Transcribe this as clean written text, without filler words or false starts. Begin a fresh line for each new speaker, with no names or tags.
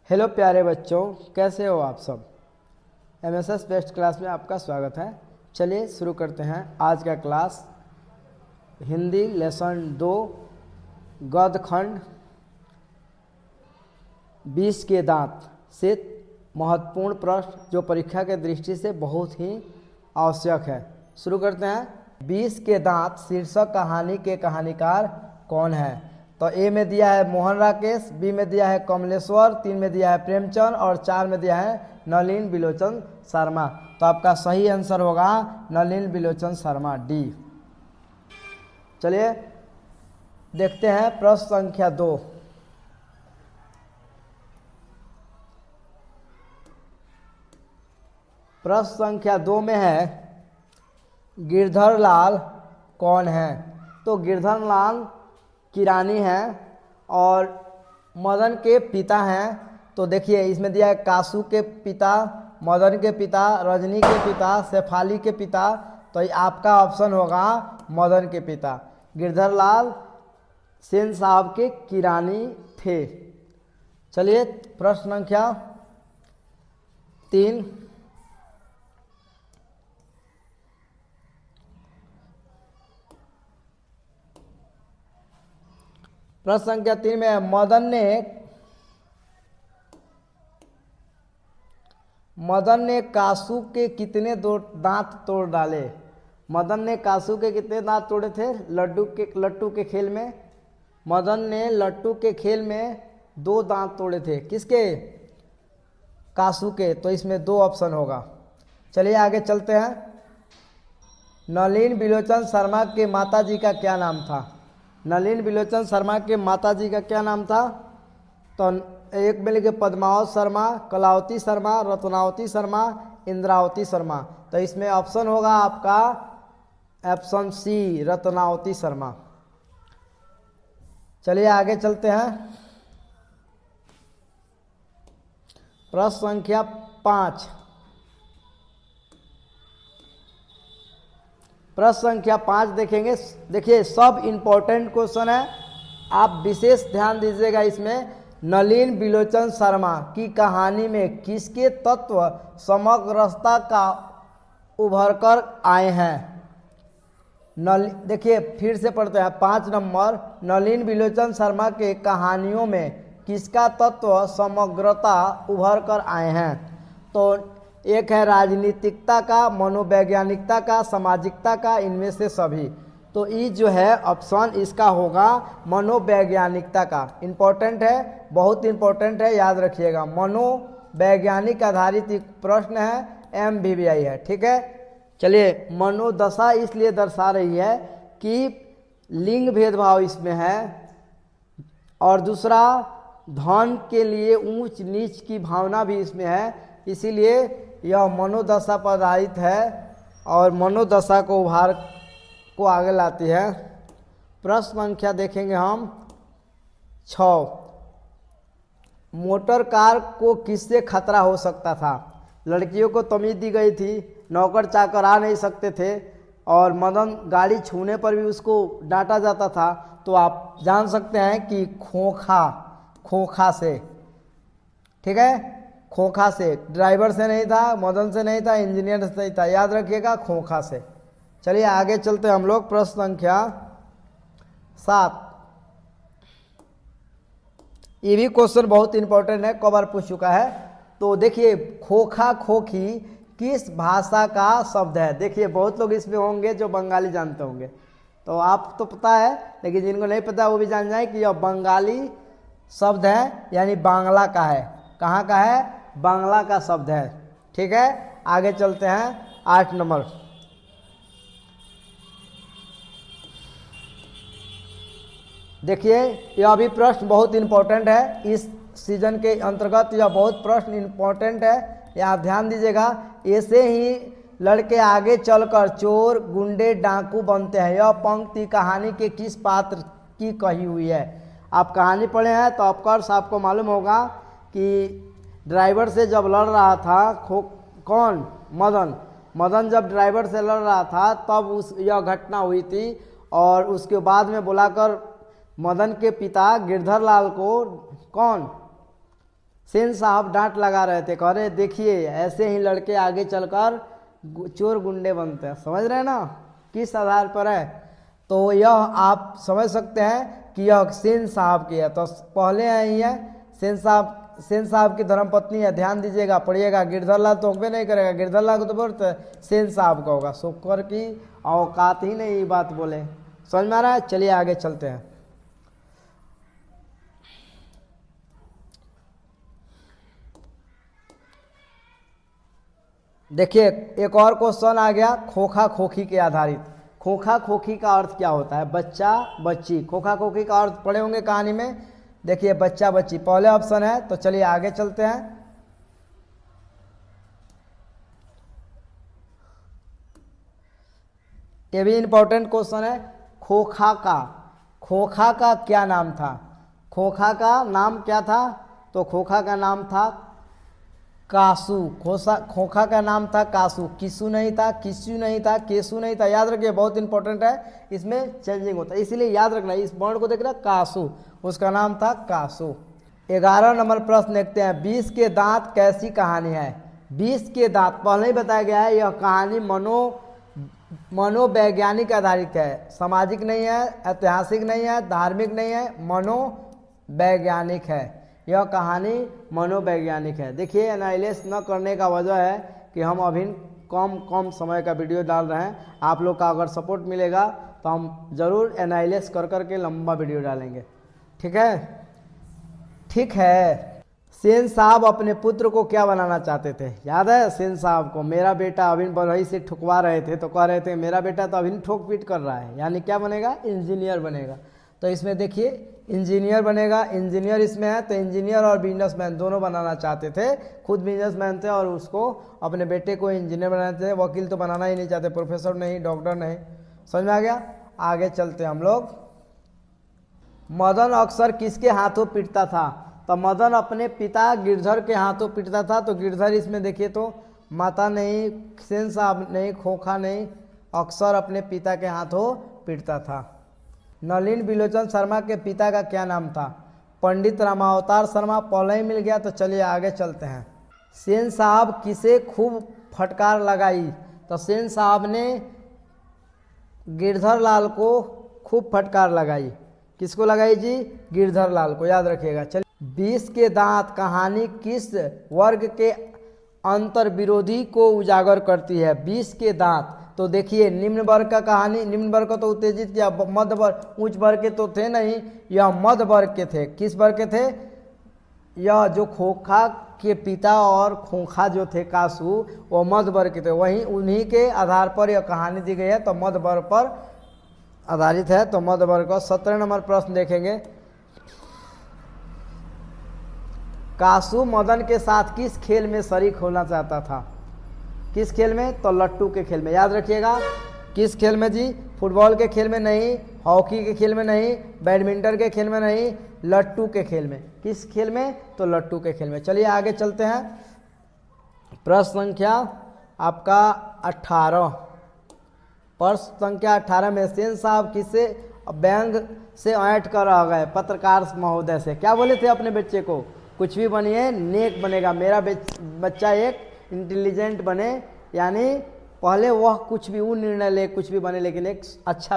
Hello प्यारे बच्चों, कैसे हो आप सब। एमएसएस बेस्ट क्लास में आपका स्वागत है। चलिए शुरू करते हैं आज का क्लास। हिंदी लेसन 2 गद्य खंड 20 के दांत से महत्वपूर्ण प्रश्न जो परीक्षा के दृष्टि से बहुत ही आवश्यक है। शुरू करते हैं। 20 के दांत शीर्षक कहानी के कहानीकार कौन है। तो ए में दिया है मोहन राकेश, बी में दिया है कमलेश्वर, 3 में दिया है प्रेमचंद और 4 में दिया है नलिन बिलोचन शर्मा। तो आपका सही आंसर होगा नलिन बिलोचन शर्मा, डी। चलिए देखते हैं प्रश्न संख्या 2। प्रश्न संख्या 2 में है गिरधर लाल कौन है। तो गिरधर लाल किरानी हैं और मदन के पिता हैं। तो देखिए इसमें दिया है कासू के पिता, मदन के पिता, रजनी के पिता, शेफाली के पिता। तो ये आपका ऑप्शन होगा मदन के पिता। गिरधर लाल सेन साहब के किरानी थे। चलिए प्रश्न संख्या 3। प्रश्न संख्या 3 में मदन ने कासू के कितने दांत तोड़ डाले। मदन ने कासू के कितने दांत तोड़े थे लट्टू के खेल में। मदन ने लट्टू के खेल में 2 दांत तोड़े थे। किसके? कासू के। तो इसमें 2 ऑप्शन होगा। चलिए आगे चलते हैं। नलिन बिलोचन शर्मा के माताजी का क्या नाम था। नलिन बिलोचन शर्मा के माताजी का क्या नाम था। तो एक में लिखे पद्मावत शर्मा, कलावती शर्मा, रत्नावती शर्मा, इंद्रावती शर्मा। तो इसमें ऑप्शन होगा आपका ऑप्शन सी, रत्नावती शर्मा। चलिए आगे चलते हैं। प्रश्न संख्या 5। प्रश्न संख्या 5 देखेंगे। देखिए सब इम्पोर्टेंट क्वेश्चन है, आप विशेष ध्यान दीजिएगा इसमें। नलिन बिलोचन शर्मा की कहानी में किसके तत्व समग्रता का उभर कर आए हैं। देखिए फिर से पढ़ते हैं। 5 नंबर, नलिन बिलोचन शर्मा के कहानियों में किसका तत्व समग्रता उभर कर आए हैं। तो एक है राजनीतिकता का, मनोवैज्ञानिकता का, सामाजिकता का, इनमें से सभी। तो ये जो है ऑप्शन इसका होगा मनोवैज्ञानिकता का। इम्पोर्टेंट है, बहुत इम्पोर्टेंट है, याद रखिएगा। मनोवैज्ञानिक आधारित एक प्रश्न है, MBBI है, ठीक है। चलिए मनोदशा इसलिए दर्शा रही है कि लिंग भेदभाव इसमें है और दूसरा धन के लिए ऊंच नीच की भावना भी इसमें है, इसीलिए यह मनोदशा पर आधारित है और मनोदशा को उभार को आगे लाती है। प्रश्न संख्या देखेंगे हम 6। मोटर कार को किससे खतरा हो सकता था। लड़कियों को तमीज़ दी गई थी, नौकर चाकर आ नहीं सकते थे और मदन गाड़ी छूने पर भी उसको डांटा जाता था। तो आप जान सकते हैं कि खोखा से, ठीक है, खोखा से। ड्राइवर से नहीं था, मदन से नहीं था, इंजीनियर से नहीं था, याद रखिएगा खोखा से। चलिए आगे चलते हैं हम लोग। प्रश्न संख्या 7। ये भी क्वेश्चन बहुत इंपॉर्टेंट है, कई बार पूछ चुका है। तो देखिए खोखा खोखी किस भाषा का शब्द है। देखिए बहुत लोग इसमें होंगे जो बंगाली जानते होंगे, तो आप तो पता है, लेकिन जिनको नहीं पता वो भी जान जाए कि यह बंगाली शब्द है, यानी बांग्ला का है। कहाँ का है? बांग्ला का शब्द है, ठीक है। आगे चलते हैं 8 नंबर। देखिए यह भी प्रश्न बहुत इंपॉर्टेंट है, इस सीजन के अंतर्गत यह बहुत प्रश्न इंपॉर्टेंट है, यहाँ ध्यान दीजिएगा। ऐसे ही लड़के आगे चलकर चोर, गुंडे, डाकू बनते हैं। यह पंक्ति कहानी के किस पात्र की कही हुई है। आप कहानी पढ़े हैं तो ऑफकोर्स आपको मालूम होगा कि ड्राइवर से जब लड़ रहा था कौन? मदन जब ड्राइवर से लड़ रहा था तब यह घटना हुई थी और उसके बाद में बुलाकर मदन के पिता गिरधर लाल को कौन? सेन साहब डांट लगा रहे थे, कह रहे देखिए ऐसे ही लड़के आगे चलकर चोर गुंडे बनते हैं। समझ रहे हैं ना किस आधार पर है। तो यह आप समझ सकते हैं कि यह सेन साहब की है। तो पहले आई है सेन साहब की धर्मपत्नी है। ध्यान दीजिएगा, पढ़िएगा। गिरधर लाल तो होबे नहीं करेगा, गिरधर लाल को तो बोलते सेन साहब का होगा। शुक्र की औकात ही नहीं ये बात बोले। समझ में आ रहा है। चलिए आगे चलते हैं। देखिए एक और क्वेश्चन आ गया खोखा खोखी के आधारित। खोखा खोखी का अर्थ क्या होता है? बच्चा बच्ची। खोखा खोखी का अर्थ पढ़े होंगे कहानी में। देखिए बच्चा बच्ची पहले ऑप्शन है। तो चलिए आगे चलते हैं। ये भी इंपॉर्टेंट क्वेश्चन है। खोखा का क्या नाम था? खोखा का नाम क्या था? तो खोखा का नाम था कासू। खोखा का नाम था कासू। किसू नहीं था, किसू नहीं था, केसू नहीं था। याद रखिए बहुत इंपॉर्टेंट है, इसमें चेंजिंग होता है, इसीलिए याद रखना। इस वर्ण को देख रहा कासू, उसका नाम था कासू। 11 नंबर प्रश्न देखते हैं। 20 के दांत कैसी कहानी है? 20 के दांत पहले ही बताया गया है। यह कहानी मनोवैज्ञानिक आधारित है, सामाजिक नहीं है, ऐतिहासिक नहीं है, धार्मिक नहीं है, मनोवैज्ञानिक है। यह कहानी मनोवैज्ञानिक है। देखिए एनालिसिस न करने का वजह है कि हम अभी कम समय का वीडियो डाल रहे हैं। आप लोग का अगर सपोर्ट मिलेगा तो हम ज़रूर एनालिसिस कर के लंबा वीडियो डालेंगे। ठीक है, ठीक है। सेन साहब अपने पुत्र को क्या बनाना चाहते थे? याद है सेन साहब को? मेरा बेटा अभी बढ़ई से ठुकवा रहे थे तो कह रहे थे मेरा बेटा तो अभी ठोक पीट कर रहा है, यानी क्या बनेगा? इंजीनियर बनेगा। तो इसमें देखिए इंजीनियर बनेगा। इंजीनियर इसमें है, तो इंजीनियर और बिजनेसमैन दोनों बनाना चाहते थे। खुद बिजनेसमैन थे और उसको अपने बेटे को इंजीनियर बनाते थे। वकील तो बनाना ही नहीं चाहते, प्रोफेसर नहीं, डॉक्टर नहीं। समझ में आ गया। आगे चलते हम लोग। मदन अक्सर किसके हाथों पीटता था? तो मदन अपने पिता गिरधर के हाथों पीटता था। तो गिरधर इसमें देखिए तो माता नहीं, सेन साहब नहीं, खोखा नहीं, अक्सर अपने पिता के हाथों पीटता था। नलिन बिलोचन शर्मा के पिता का क्या नाम था? पंडित रामावतार शर्मा। पहले ही मिल गया। तो चलिए आगे चलते हैं। सेन साहब किसे खूब फटकार लगाई? तो सेन साहब ने गिरधर लाल को खूब फटकार लगाई। किसको लगाई जी? गिरधर लाल को। याद रखिएगा। चलिए 20 के दांत कहानी किस वर्ग के अंतर विरोधी को उजागर करती है? 20 के दांत तो देखिए निम्न वर्ग का कहानी। निम्न वर्ग को तो उत्तेजित किया, मध्य वर्ग, उच्च वर्ग के तो थे नहीं, यह मध्य वर्ग के थे। किस वर्ग के थे? यह जो खोखा के पिता और खोखा जो थे कासू, वो मध्य वर्ग के थे। वहीं उन्हीं के आधार पर यह कहानी दी गई है। तो मध्य वर्ग पर आधारित है। तो मध्य वर्ग का 17 नंबर प्रश्न देखेंगे। कासू मदन के साथ किस खेल में शरीक होना चाहता था? किस खेल में? तो लट्टू के खेल में। याद रखिएगा। किस खेल में जी? फुटबॉल के खेल में नहीं, हॉकी के खेल में नहीं, बैडमिंटन के खेल में नहीं, लट्टू के खेल में। किस खेल में? तो लट्टू के खेल में। चलिए आगे चलते हैं। प्रश्न संख्या आपका 18। प्रश्न संख्या 18 में सेन साहब किसे व्यंग से ऐंठ कर रह गए? पत्रकार महोदय से। क्या बोले थे अपने बच्चे को? कुछ भी बनिए, नेक बनेगा। मेरा बच्चा एक इंटेलिजेंट बने, यानी पहले वह कुछ भी वो निर्णय ले, कुछ भी बने, लेकिन एक अच्छा